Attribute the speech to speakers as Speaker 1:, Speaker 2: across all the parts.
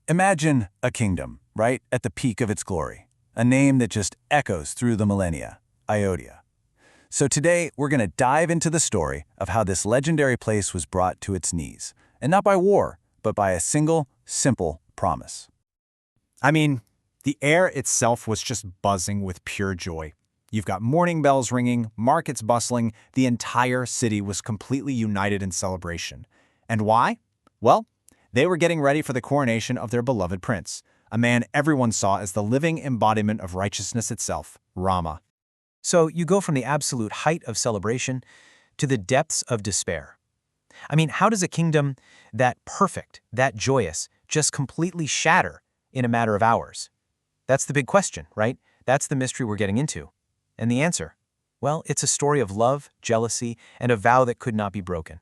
Speaker 1: Imagine a kingdom, right at the peak of its glory. A name that just echoes through the millennia, Ayodhya. So today, we're going to dive into the story of how this legendary place was brought to its knees. And not by war, but by a single, simple promise.
Speaker 2: I mean, the air itself was just buzzing with pure joy. You've got morning bells ringing, markets bustling, the entire city was completely united in celebration. And why? Well, they were getting ready for the coronation of their beloved prince, a man everyone saw as the living embodiment of righteousness itself, Rama.
Speaker 3: So you go from the absolute height of celebration to the depths of despair. I mean, how does a kingdom that perfect, that joyous, just completely shatter in a matter of hours? That's the big question, right? That's the mystery we're getting into. And the answer? Well, it's a story of love, jealousy, and a vow that could not be broken.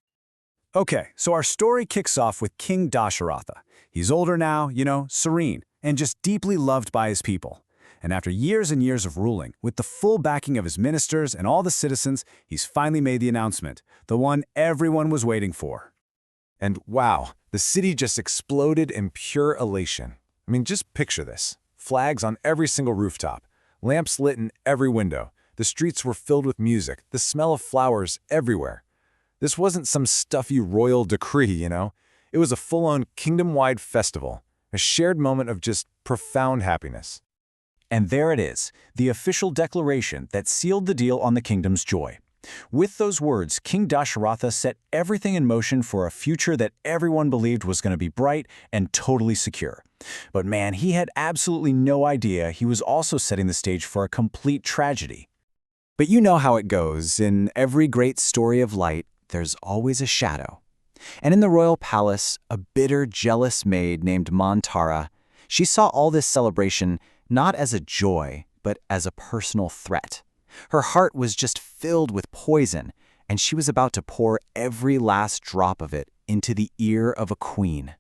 Speaker 1: Okay, so our story kicks off with King Dasharatha. He's older now, serene, and just deeply loved by his people. And after years and years of ruling, with the full backing of his ministers and all the citizens, he's finally made the announcement, the one everyone was waiting for.
Speaker 4: And wow, the city just exploded in pure elation. I mean, just picture this. Flags on every single rooftop, lamps lit in every window. The streets were filled with music, the smell of flowers everywhere. This wasn't some stuffy royal decree, It was a full-on kingdom-wide festival, a shared moment of just profound happiness.
Speaker 1: And there it is, the official declaration that sealed the deal on the kingdom's joy. With those words, King Dasharatha set everything in motion for a future that everyone believed was going to be bright and totally secure. But man, he had absolutely no idea he was also setting the stage for a complete tragedy.
Speaker 5: But you know how it goes. In every great story of light, there's always a shadow. And in the royal palace, a bitter, jealous maid named Manthara, she saw all this celebration not as a joy, but as a personal threat. Her heart was just filled with poison, and she was about to pour every last drop of it into the ear of a queen.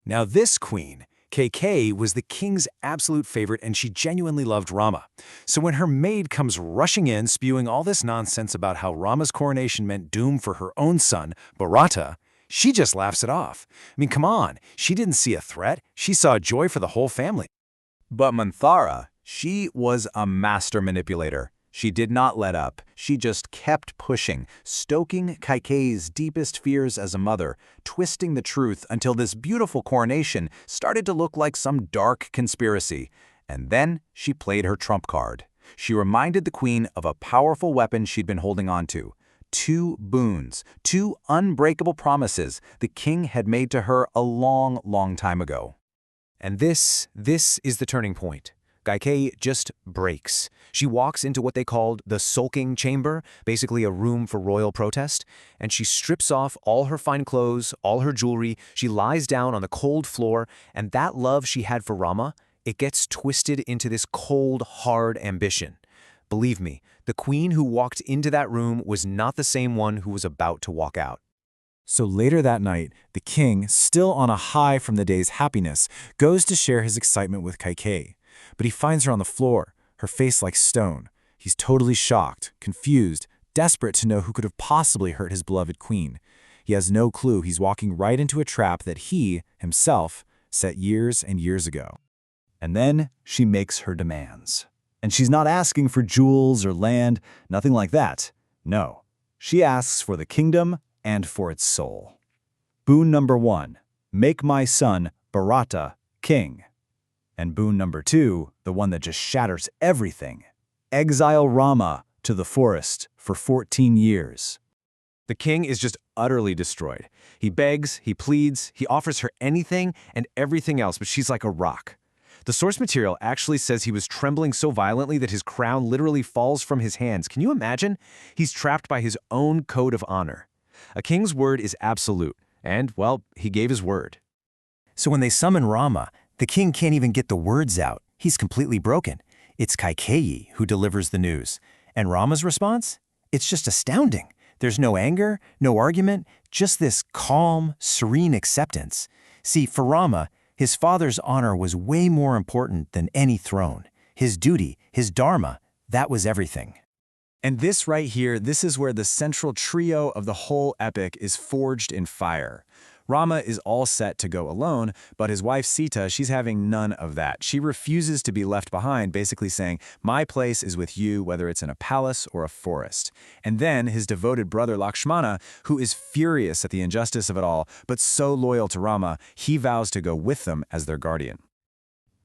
Speaker 4: Now this queen, Kaikeyi, was the king's absolute favorite, and she genuinely loved Rama. So when her maid comes rushing in, spewing all this nonsense about how Rama's coronation meant doom for her own son, Bharata, she just laughs it off. I mean, come on, she didn't see a threat, she saw joy for the whole family.
Speaker 5: But Manthara, she was a master manipulator. She did not let up. She just kept pushing, stoking Kaikeyi's deepest fears as a mother, twisting the truth until this beautiful coronation started to look like some dark conspiracy. And then she played her trump card. She reminded the queen of a powerful weapon she'd been holding on to. 2 boons, 2 unbreakable promises the king had made to her a long, long time ago.
Speaker 2: And this is the turning point. Kaikeyi just breaks. She walks into what they called the sulking chamber, basically a room for royal protest, and she strips off all her fine clothes, all her jewelry. She lies down on the cold floor, and that love she had for Rama, it gets twisted into this cold, hard ambition. Believe me, the queen who walked into that room was not the same one who was about to walk out.
Speaker 1: So later that night, the king, still on a high from the day's happiness, goes to share his excitement with Kaikeyi. But he finds her on the floor, her face like stone. He's totally shocked, confused, desperate to know who could have possibly hurt his beloved queen. He has no clue he's walking right into a trap that he, himself, set years and years ago. And then she makes her demands. And she's not asking for jewels or land, nothing like that. No, she asks for the kingdom and for its soul. Boon number 1, make my son Bharata king. And boon number 2, the one that just shatters everything, exile Rama to the forest for 14 years.
Speaker 2: The king is just utterly destroyed. He begs, he pleads, he offers her anything and everything else, but she's like a rock. The source material actually says he was trembling so violently that his crown literally falls from his hands. Can you imagine? He's trapped by his own code of honor. A king's word is absolute, and, well, he gave his word.
Speaker 3: So when they summon Rama, the king can't even get the words out. He's completely broken. It's Kaikeyi who delivers the news. And Rama's response? It's just astounding. There's no anger, no argument, just this calm, serene acceptance. See, for Rama, his father's honor was way more important than any throne. His duty, his dharma, that was everything.
Speaker 1: And this right here, this is where the central trio of the whole epic is forged in fire. Rama is all set to go alone, but his wife Sita, she's having none of that. She refuses to be left behind, basically saying, "My place is with you, whether it's in a palace or a forest." And then his devoted brother Lakshmana, who is furious at the injustice of it all, but so loyal to Rama, he vows to go with them as their guardian.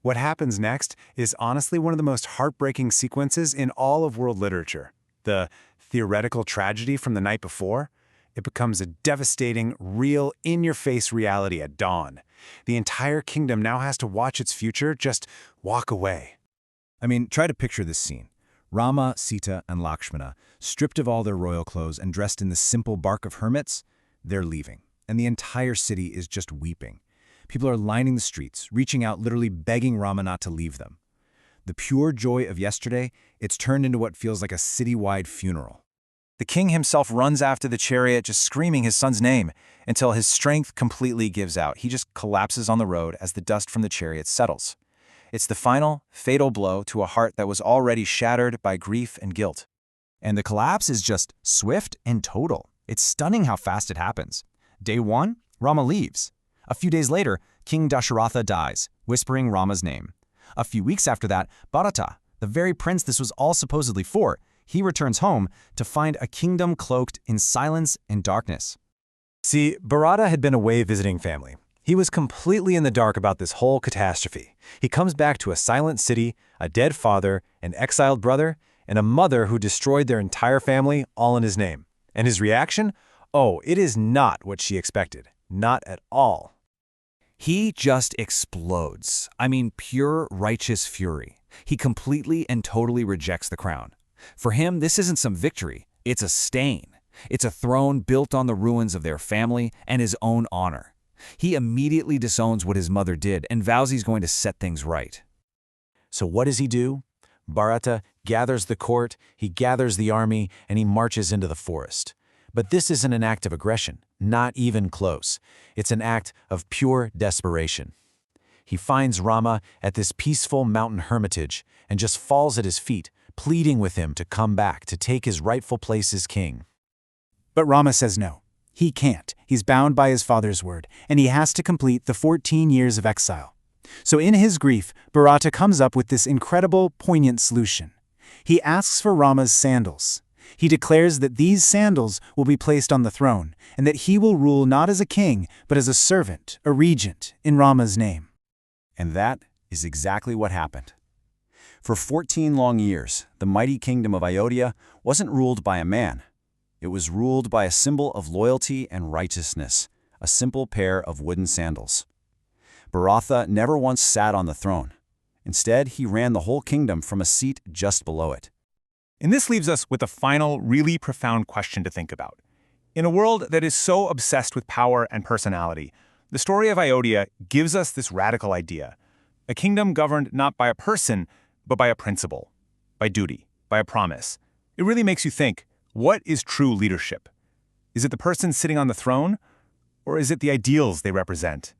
Speaker 4: What happens next is honestly one of the most heartbreaking sequences in all of world literature. The theoretical tragedy from the night before, it becomes a devastating, real, in-your-face reality at dawn. The entire kingdom now has to watch its future just walk away.
Speaker 1: I mean, try to picture this scene. Rama, Sita, and Lakshmana, stripped of all their royal clothes and dressed in the simple bark of hermits, they're leaving. And the entire city is just weeping. People are lining the streets, reaching out, literally begging Rama not to leave them. The pure joy of yesterday, it's turned into what feels like a citywide funeral. The king himself runs after the chariot, just screaming his son's name, until his strength completely gives out. He just collapses on the road as the dust from the chariot settles. It's the final, fatal blow to a heart that was already shattered by grief and guilt. And the collapse is just swift and total. It's stunning how fast it happens. Day 1, Rama leaves. A few days later, King Dasharatha dies, whispering Rama's name. A few weeks after that, Bharata, the very prince this was all supposedly for, he returns home to find a kingdom cloaked in silence and darkness.
Speaker 4: See, Bharata had been away visiting family. He was completely in the dark about this whole catastrophe. He comes back to a silent city, a dead father, an exiled brother, and a mother who destroyed their entire family, all in his name. And his reaction? Oh, it is not what she expected. Not at all.
Speaker 2: He just explodes. I mean, pure righteous fury. He completely and totally rejects the crown. For him, this isn't some victory. It's a stain. It's a throne built on the ruins of their family and his own honor. He immediately disowns what his mother did and vows he's going to set things right.
Speaker 1: So what does he do? Bharata gathers the court, he gathers the army, and he marches into the forest. But this isn't an act of aggression, not even close. It's an act of pure desperation. He finds Rama at this peaceful mountain hermitage and just falls at his feet, pleading with him to come back to take his rightful place as king.
Speaker 6: But Rama says no. He can't. He's bound by his father's word, and he has to complete the 14 years of exile. So in his grief, Bharata comes up with this incredible, poignant solution. He asks for Rama's sandals. He declares that these sandals will be placed on the throne, and that he will rule not as a king, but as a servant, a regent, in Rama's name.
Speaker 5: And that is exactly what happened. For 14 long years, the mighty kingdom of Ayodhya wasn't ruled by a man. It was ruled by a symbol of loyalty and righteousness, a simple pair of wooden sandals. Bharata never once sat on the throne. Instead, he ran the whole kingdom from a seat just below it.
Speaker 7: And this leaves us with a final, really profound question to think about. In a world that is so obsessed with power and personality, the story of Ayodhya gives us this radical idea. A kingdom governed not by a person, but by a principle, by duty, by a promise. It really makes you think, what is true leadership? Is it the person sitting on the throne, or is it the ideals they represent?